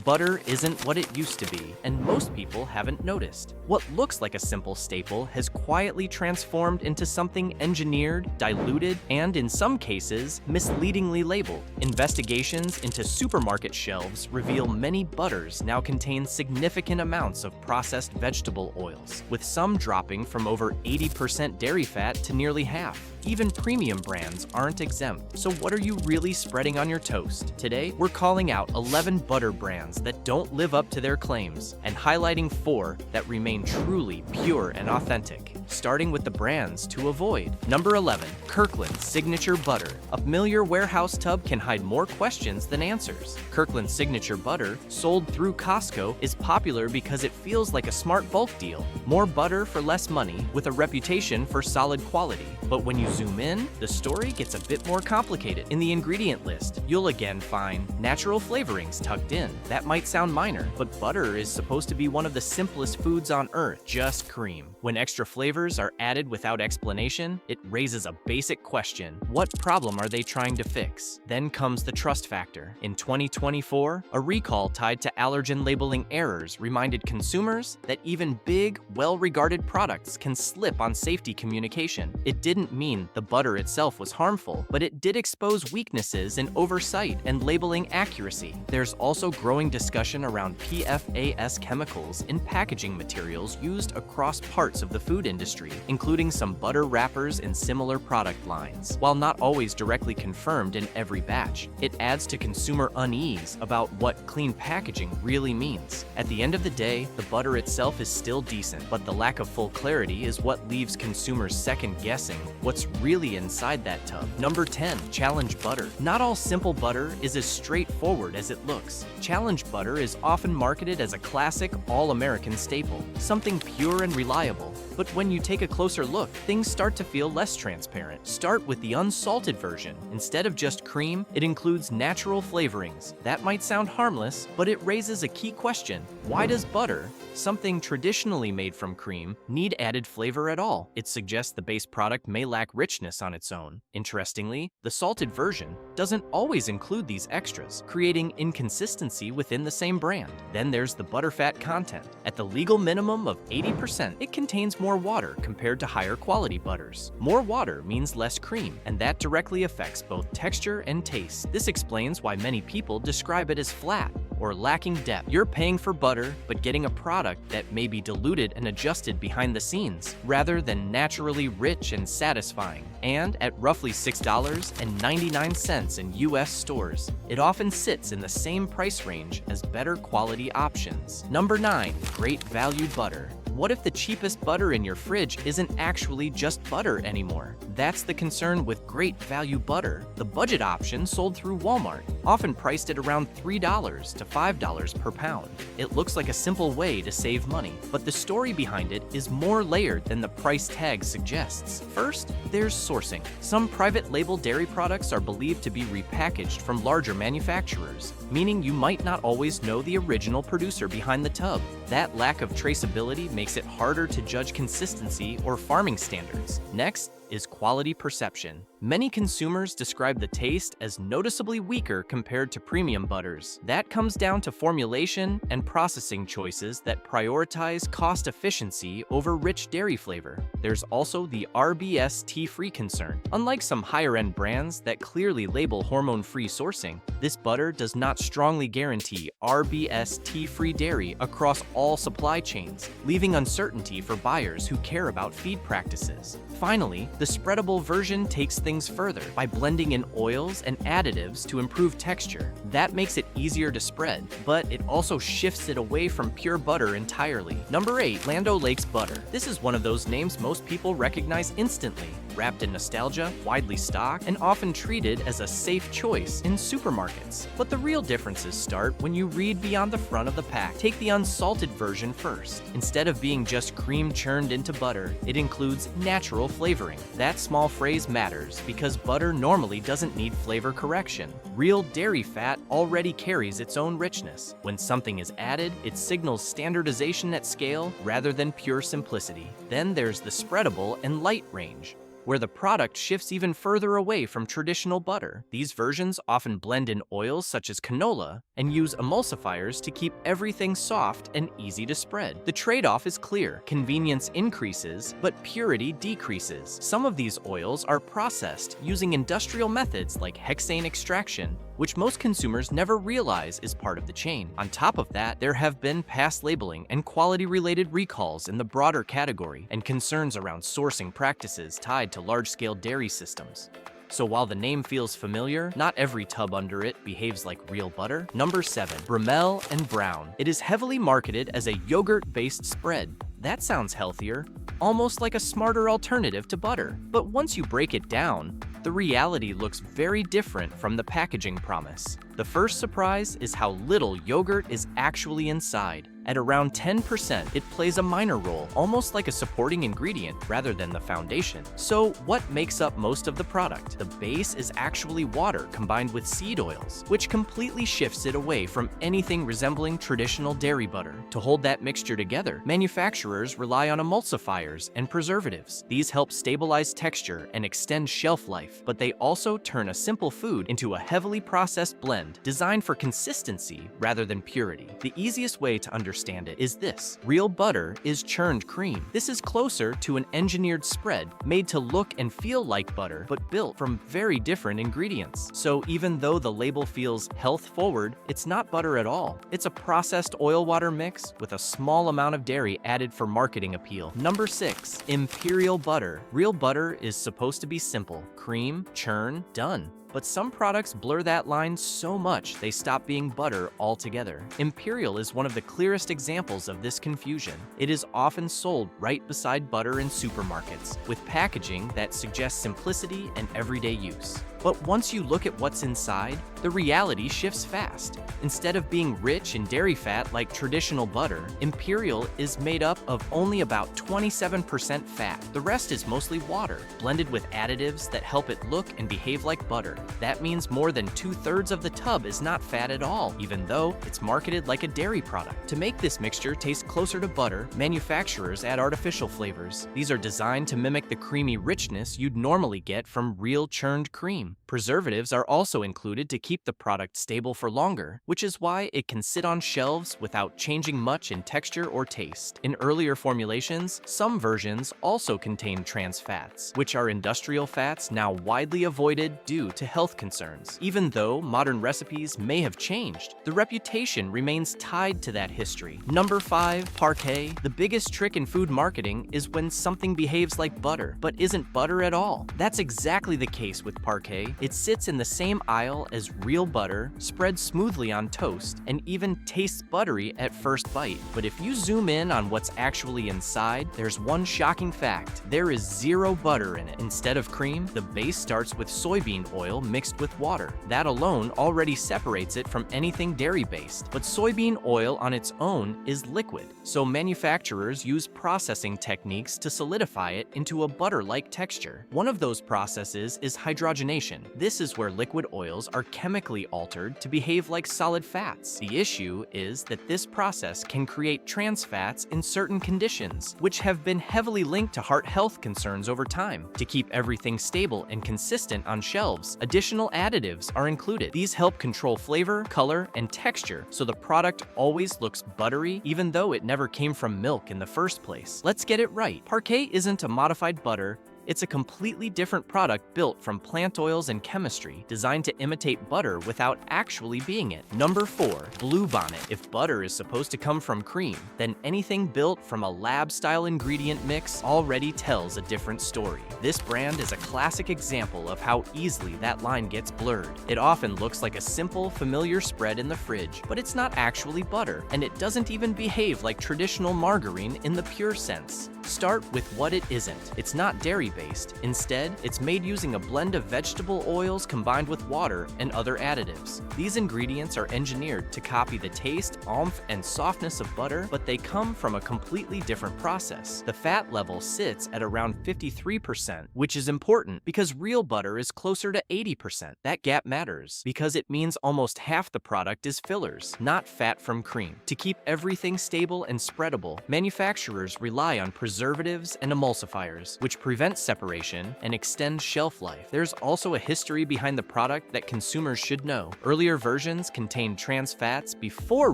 Butter isn't what it used to be, and most people haven't noticed. What looks like a simple staple has quietly transformed into something engineered, diluted, and in some cases, misleadingly labeled. Investigations into supermarket shelves reveal many butters now contain significant amounts of processed vegetable oils, with some dropping from over 80% dairy fat to nearly half. Even premium brands aren't exempt. So what are you really spreading on your toast? Today, we're calling out 11 butter brands that don't live up to their claims and highlighting 4 that remain truly pure and authentic, starting with the brands to avoid. Number 11, Kirkland Signature Butter. A familiar warehouse tub can hide more questions than answers. Kirkland Signature Butter, sold through Costco, is popular because it feels like a smart bulk deal. More butter for less money, with a reputation for solid quality. But when you zoom in, the story gets a bit more complicated. In the ingredient list, you'll again find natural flavorings tucked in. That might sound minor, but butter is supposed to be one of the simplest foods on earth, just cream. When extra flavors are added without explanation, it raises a basic question. What problem are they trying to fix? Then comes the trust factor. In 2024, a recall tied to allergen labeling errors reminded consumers that even big, well-regarded products can slip on safety communication. It didn't mean the butter itself was harmful, but it did expose weaknesses in oversight and labeling accuracy. There's also growing discussion around PFAS chemicals in packaging materials used across parts of the food industry, including some butter wrappers in similar product lines. While not always directly confirmed in every batch, it adds to consumer unease about what clean packaging really means. At the end of the day, the butter itself is still decent, but the lack of full clarity is what leaves consumers second-guessing what's really inside that tub. Number 10, Challenge Butter. Not all simple butter is as straightforward as it looks. Challenge Butter is often marketed as a classic, all-American staple, something pure and reliable. But when you take a closer look, things start to feel less transparent. Start with the unsalted version. Instead of just cream, it includes natural flavorings. That might sound harmless, but it raises a key question. Why does butter, something traditionally made from cream, need added flavor at all? It suggests the base product may lack richness on its own. Interestingly, the salted version doesn't always include these extras, creating inconsistency within the same brand. Then there's the butterfat content. At the legal minimum of 80%, it contains more water compared to higher quality butters. More water means less cream, and that directly affects both texture and taste. This explains why many people describe it as flat or lacking depth. You're paying for butter, but getting a product that may be diluted and adjusted behind the scenes, rather than naturally rich and satisfying. And at roughly $6.99 in US stores, it often sits in the same price range as better quality options. Number 9, Great Value Butter. What if the cheapest butter in your fridge isn't actually just butter anymore? That's the concern with Great Value Butter, the budget option sold through Walmart, often priced at around $3 to $5 per pound. It looks like a simple way to save money, but the story behind it is more layered than the price tag suggests. First, there's sourcing. Some private label dairy products are believed to be repackaged from larger manufacturers, meaning you might not always know the original producer behind the tub. That lack of traceability makes it harder to judge consistency or farming standards. Next is quality perception. Many consumers describe the taste as noticeably weaker compared to premium butters. That comes down to formulation and processing choices that prioritize cost efficiency over rich dairy flavor. There's also the RBS tea-free concern. Unlike some higher-end brands that clearly label hormone-free sourcing, this butter does not strongly guarantee RBS tea-free dairy across all supply chains, leaving uncertainty for buyers who care about feed practices. Finally, the spreadable version takes things further by blending in oils and additives to improve texture. That makes it easier to spread, but it also shifts it away from pure butter entirely. Number 8, Land O'Lakes Butter. This is one of those names most people recognize instantly. Wrapped in nostalgia, widely stocked, and often treated as a safe choice in supermarkets. But the real differences start when you read beyond the front of the pack. Take the unsalted version first. Instead of being just cream churned into butter, it includes natural flavoring. That small phrase matters because butter normally doesn't need flavor correction. Real dairy fat already carries its own richness. When something is added, it signals standardization at scale rather than pure simplicity. Then there's the spreadable and light range. where the product shifts even further away from traditional butter. These versions often blend in oils such as canola and use emulsifiers to keep everything soft and easy to spread. The trade-off is clear. Convenience increases, but purity decreases. Some of these oils are processed using industrial methods like hexane extraction, which most consumers never realize is part of the chain. On top of that, there have been past labeling and quality-related recalls in the broader category and concerns around sourcing practices tied to large-scale dairy systems. So while the name feels familiar, not every tub under it behaves like real butter. Number 7. Bremel and Brown. It is heavily marketed as a yogurt-based spread. That sounds healthier, almost like a smarter alternative to butter. But once you break it down, the reality looks very different from the packaging promise. The first surprise is how little yogurt is actually inside. At around 10%, it plays a minor role, almost like a supporting ingredient rather than the foundation. So what makes up most of the product? The base is actually water combined with seed oils, which completely shifts it away from anything resembling traditional dairy butter. To hold that mixture together, manufacturers rely on emulsifiers and preservatives. These help stabilize texture and extend shelf life, but they also turn a simple food into a heavily processed blend designed for consistency rather than purity. The easiest way to understand it is this. Real butter is churned cream. This is closer to an engineered spread made to look and feel like butter, but built from very different ingredients. So even though the label feels health-forward, it's not butter at all. It's a processed oil-water mix with a small amount of dairy added for marketing appeal. Number 6. Imperial butter. Real butter is supposed to be simple. Cream, churn, done. But some products blur that line so much they stop being butter altogether. Imperial is one of the clearest examples of this confusion. It is often sold right beside butter in supermarkets, with packaging that suggests simplicity and everyday use. But once you look at what's inside, the reality shifts fast. Instead of being rich in dairy fat like traditional butter, Imperial is made up of only about 27% fat. The rest is mostly water, blended with additives that help it look and behave like butter. That means more than 2/3 of the tub is not fat at all, even though it's marketed like a dairy product. To make this mixture taste closer to butter, manufacturers add artificial flavors. These are designed to mimic the creamy richness you'd normally get from real churned cream. Preservatives are also included to keep the product stable for longer, which is why it can sit on shelves without changing much in texture or taste. In earlier formulations, some versions also contain trans fats, which are industrial fats now widely avoided due to health concerns. Even though modern recipes may have changed, the reputation remains tied to that history. Number 5. Parkay. The biggest trick in food marketing is when something behaves like butter, but isn't butter at all. That's exactly the case with Parkay. It sits in the same aisle as real butter, spreads smoothly on toast, and even tastes buttery at first bite. But if you zoom in on what's actually inside, there's one shocking fact. There is zero butter in it. Instead of cream, the base starts with soybean oil mixed with water. That alone already separates it from anything dairy-based. But soybean oil on its own is liquid, so manufacturers use processing techniques to solidify it into a butter-like texture. One of those processes is hydrogenation. This is where liquid oils are chemically altered to behave like solid fats. The issue is that this process can create trans fats in certain conditions, which have been heavily linked to heart health concerns over time. To keep everything stable and consistent on shelves, additional additives are included. These help control flavor, color, and texture, so the product always looks buttery even though it never came from milk in the first place. Let's get it right. Parkay isn't a modified butter. It's a completely different product built from plant oils and chemistry, designed to imitate butter without actually being it. Number 4. Bluebonnet. If butter is supposed to come from cream, then anything built from a lab-style ingredient mix already tells a different story. This brand is a classic example of how easily that line gets blurred. It often looks like a simple, familiar spread in the fridge, but it's not actually butter, and it doesn't even behave like traditional margarine in the pure sense. Start with what it isn't. It's not dairy-based. Instead, it's made using a blend of vegetable oils combined with water and other additives. These ingredients are engineered to copy the taste, oomph, and softness of butter, but they come from a completely different process. The fat level sits at around 53%, which is important because real butter is closer to 80%. That gap matters because it means almost half the product is fillers, not fat from cream. To keep everything stable and spreadable, manufacturers rely on preservatives and emulsifiers, which prevent separation and extend shelf life. There's also a history behind the product that consumers should know. Earlier versions contained trans fats before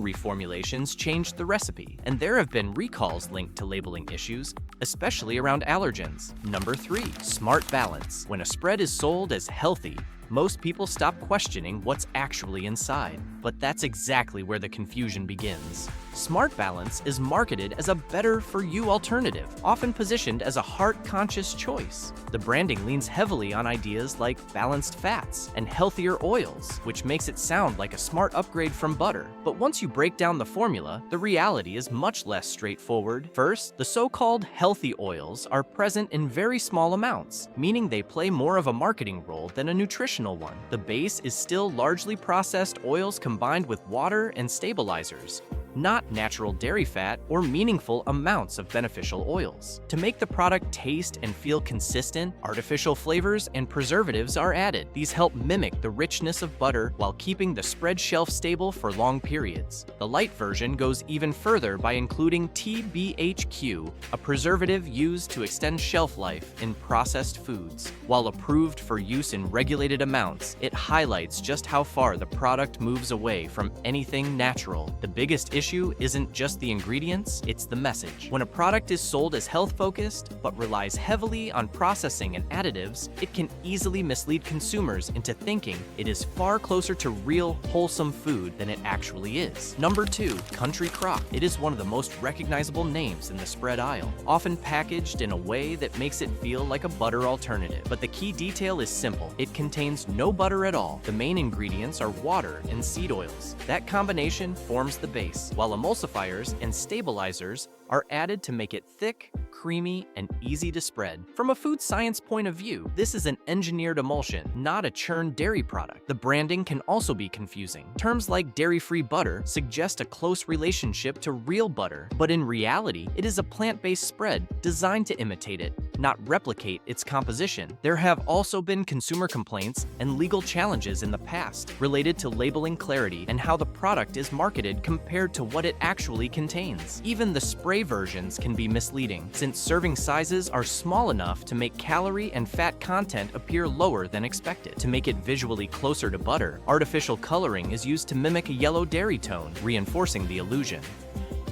reformulations changed the recipe, and there have been recalls linked to labeling issues, especially around allergens. Number 3. Smart balance. When a spread is sold as healthy, most people stop questioning what's actually inside. But that's exactly where the confusion begins. Smart Balance is marketed as a better-for-you alternative, often positioned as a heart-conscious choice. The branding leans heavily on ideas like balanced fats and healthier oils, which makes it sound like a smart upgrade from butter. But once you break down the formula, the reality is much less straightforward. First, the so-called healthy oils are present in very small amounts, meaning they play more of a marketing role than a nutritional one. The base is still largely processed oils combined with water and stabilizers, not natural dairy fat or meaningful amounts of beneficial oils. To make the product taste and feel consistent, artificial flavors and preservatives are added. These help mimic the richness of butter while keeping the spread shelf stable for long periods. The light version goes even further by including TBHQ, a preservative used to extend shelf life in processed foods. While approved for use in regulated amounts, it highlights just how far the product moves away from anything natural. The biggest issue isn't just the ingredients, it's the message. When a product is sold as health-focused, but relies heavily on processing and additives, it can easily mislead consumers into thinking it is far closer to real, wholesome food than it actually is. Number 2. Country Crock. It is one of the most recognizable names in the spread aisle, often packaged in a way that makes it feel like a butter alternative. But the key detail is simple. It contains no butter at all. The main ingredients are water and seed oils. That combination forms the base, while emulsifiers and stabilizers are added to make it thick, creamy, and easy to spread. From a food science point of view, this is an engineered emulsion, not a churned dairy product. The branding can also be confusing. Terms like dairy-free butter suggest a close relationship to real butter, but in reality, it is a plant-based spread designed to imitate it, not replicate its composition. There have also been consumer complaints and legal challenges in the past related to labeling clarity and how the product is marketed compared to what it actually contains. Even the spray versions can be misleading, since serving sizes are small enough to make calorie and fat content appear lower than expected. To make it visually closer to butter, artificial coloring is used to mimic a yellow dairy tone, reinforcing the illusion.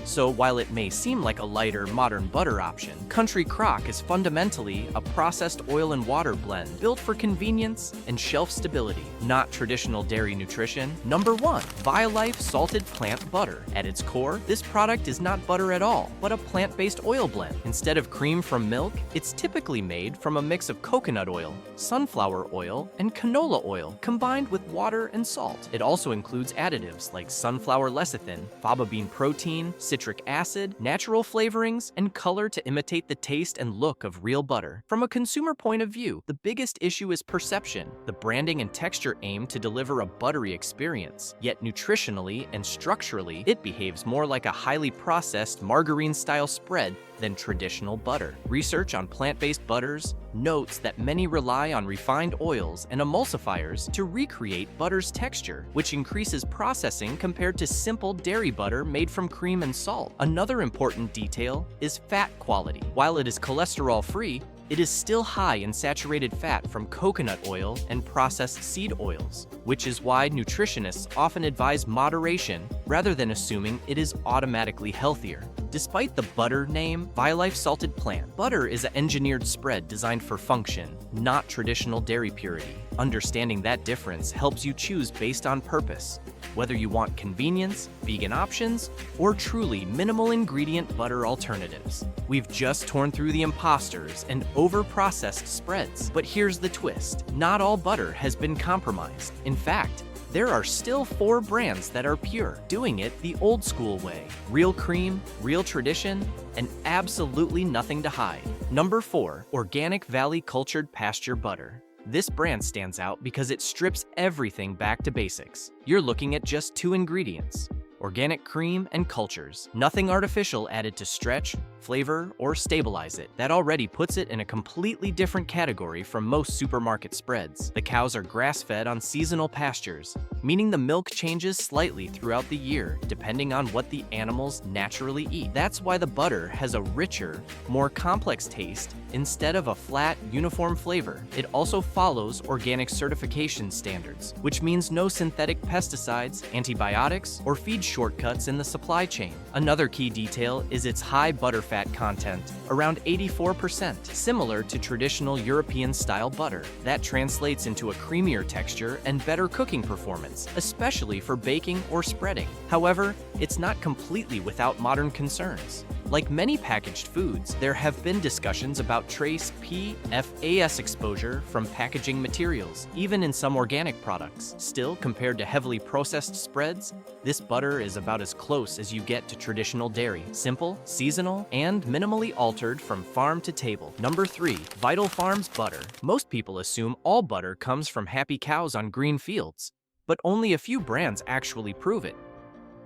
So while it may seem like a lighter, modern butter option, Country Crock is fundamentally a processed oil and water blend built for convenience and shelf stability, not traditional dairy nutrition. Number 1. Violife Salted Plant Butter. At its core, this product is not butter at all, but a plant-based oil blend. Instead of cream from milk, it's typically made from a mix of coconut oil, sunflower oil, and canola oil, combined with water and salt. It also includes additives like sunflower lecithin, faba bean protein, citric acid, natural flavorings, and color to imitate the taste and look of real butter. From a consumer point of view, the biggest issue is perception. The branding and texture aim to deliver a buttery experience, yet nutritionally and structurally, it behaves more like a highly processed margarine-style spread than traditional butter. Research on plant-based butters notes that many rely on refined oils and emulsifiers to recreate butter's texture, which increases processing compared to simple dairy butter made from cream and salt. Another important detail is fat quality. While it is cholesterol-free, it is still high in saturated fat from coconut oil and processed seed oils, which is why nutritionists often advise moderation rather than assuming it is automatically healthier. Despite the butter name, Violife Salted Plant Butter is an engineered spread designed for function, not traditional dairy purity. Understanding that difference helps you choose based on purpose, whether you want convenience, vegan options, or truly minimal ingredient butter alternatives. We've just torn through the imposters and over-processed spreads, but here's the twist. Not all butter has been compromised. In fact, there are still 4 brands that are pure, doing it the old school way. Real cream, real tradition, and absolutely nothing to hide. Number 4. Organic Valley Cultured Pasture Butter. This brand stands out because it strips everything back to basics. You're looking at just 2 ingredients: organic cream and cultures. Nothing artificial added to stretch flavor, or stabilize it. That already puts it in a completely different category from most supermarket spreads. The cows are grass-fed on seasonal pastures, meaning the milk changes slightly throughout the year, depending on what the animals naturally eat. That's why the butter has a richer, more complex taste instead of a flat, uniform flavor. It also follows organic certification standards, which means no synthetic pesticides, antibiotics, or feed shortcuts in the supply chain. Another key detail is its high butterfat content, around 84%, similar to traditional European-style butter. That translates into a creamier texture and better cooking performance, especially for baking or spreading. However, it's not completely without modern concerns. Like many packaged foods, there have been discussions about trace PFAS exposure from packaging materials, even in some organic products. Still, compared to heavily processed spreads, this butter is about as close as you get to traditional dairy. Simple, seasonal, and minimally altered from farm to table. Number 3. Vital Farms butter. Most people assume all butter comes from happy cows on green fields, but only a few brands actually prove it.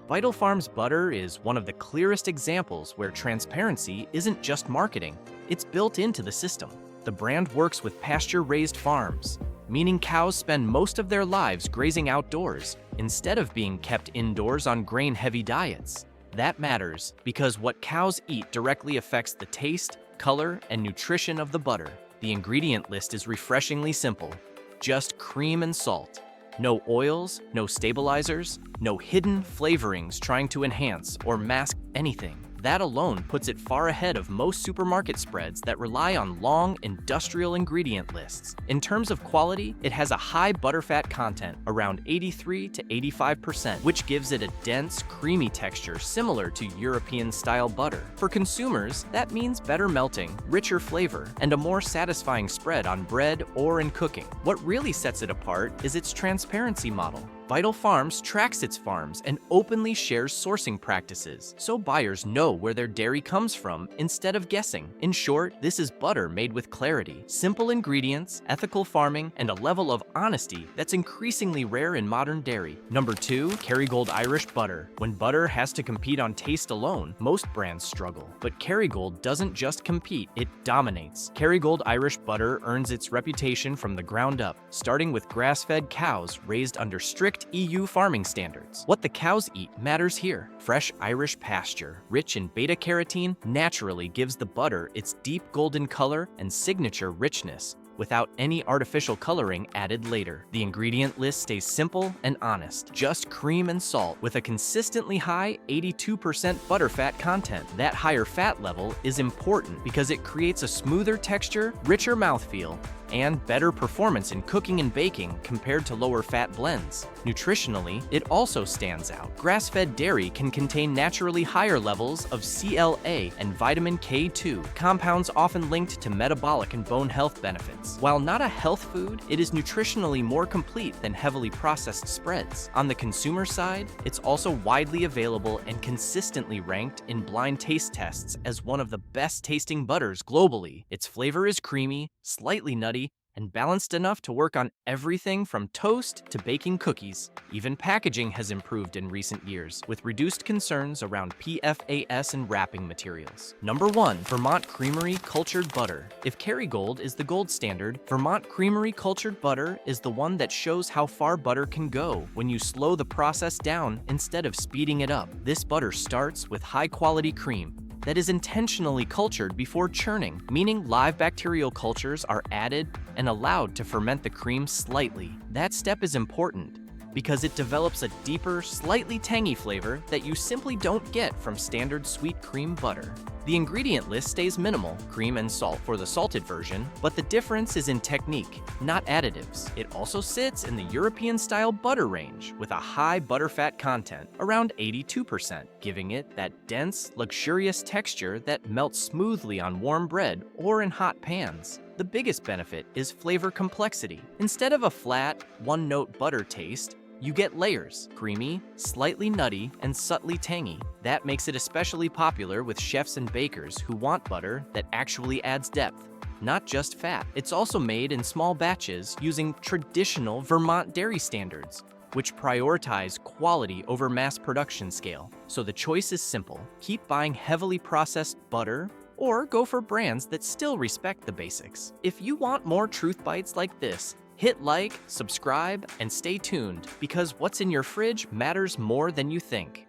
Vital Farms butter is one of the clearest examples where transparency isn't just marketing, it's built into the system. The brand works with pasture-raised farms, meaning cows spend most of their lives grazing outdoors instead of being kept indoors on grain-heavy diets. That matters because what cows eat directly affects the taste, color, and nutrition of the butter. The ingredient list is refreshingly simple: just cream and salt. No oils, no stabilizers, no hidden flavorings trying to enhance or mask anything. That alone puts it far ahead of most supermarket spreads that rely on long, industrial ingredient lists. In terms of quality, it has a high butterfat content, around 83 to 85%, which gives it a dense, creamy texture similar to European-style butter. For consumers, that means better melting, richer flavor, and a more satisfying spread on bread or in cooking. What really sets it apart is its transparency model. Vital Farms tracks its farms and openly shares sourcing practices, so buyers know where their dairy comes from instead of guessing. In short, this is butter made with clarity, simple ingredients, ethical farming, and a level of honesty that's increasingly rare in modern dairy. Number 2, Kerrygold Irish butter. When butter has to compete on taste alone, most brands struggle. But Kerrygold doesn't just compete, it dominates. Kerrygold Irish butter earns its reputation from the ground up, starting with grass-fed cows raised under strict EU farming standards. What the cows eat matters here. Fresh Irish pasture, rich in beta-carotene, naturally gives the butter its deep golden color and signature richness, without any artificial coloring added later. The ingredient list stays simple and honest. Just cream and salt with a consistently high 82% butterfat content. That higher fat level is important because it creates a smoother texture, richer mouthfeel, and better performance in cooking and baking compared to lower fat blends. Nutritionally, it also stands out. Grass-fed dairy can contain naturally higher levels of CLA and vitamin K2, compounds often linked to metabolic and bone health benefits. While not a health food, it is nutritionally more complete than heavily processed spreads. On the consumer side, it's also widely available and consistently ranked in blind taste tests as one of the best tasting butters globally. Its flavor is creamy, slightly nutty, and balanced enough to work on everything from toast to baking cookies. Even packaging has improved in recent years, with reduced concerns around PFAS and wrapping materials. Number 1, Vermont Creamery Cultured Butter. If Kerrygold is the gold standard, Vermont Creamery Cultured Butter is the one that shows how far butter can go when you slow the process down instead of speeding it up. This butter starts with high-quality cream that is intentionally cultured before churning, meaning live bacterial cultures are added and allowed to ferment the cream slightly. That step is important because it develops a deeper, slightly tangy flavor that you simply don't get from standard sweet cream butter. The ingredient list stays minimal, cream and salt for the salted version, but the difference is in technique, not additives. It also sits in the European-style butter range with a high butterfat content, around 82%, giving it that dense, luxurious texture that melts smoothly on warm bread or in hot pans. The biggest benefit is flavor complexity. Instead of a flat, one-note butter taste, you get layers, creamy, slightly nutty, and subtly tangy. That makes it especially popular with chefs and bakers who want butter that actually adds depth, not just fat. It's also made in small batches using traditional Vermont dairy standards, which prioritize quality over mass production scale. So the choice is simple. Keep buying heavily processed butter, or go for brands that still respect the basics. If you want more truth bites like this, hit like, subscribe, and stay tuned, because what's in your fridge matters more than you think.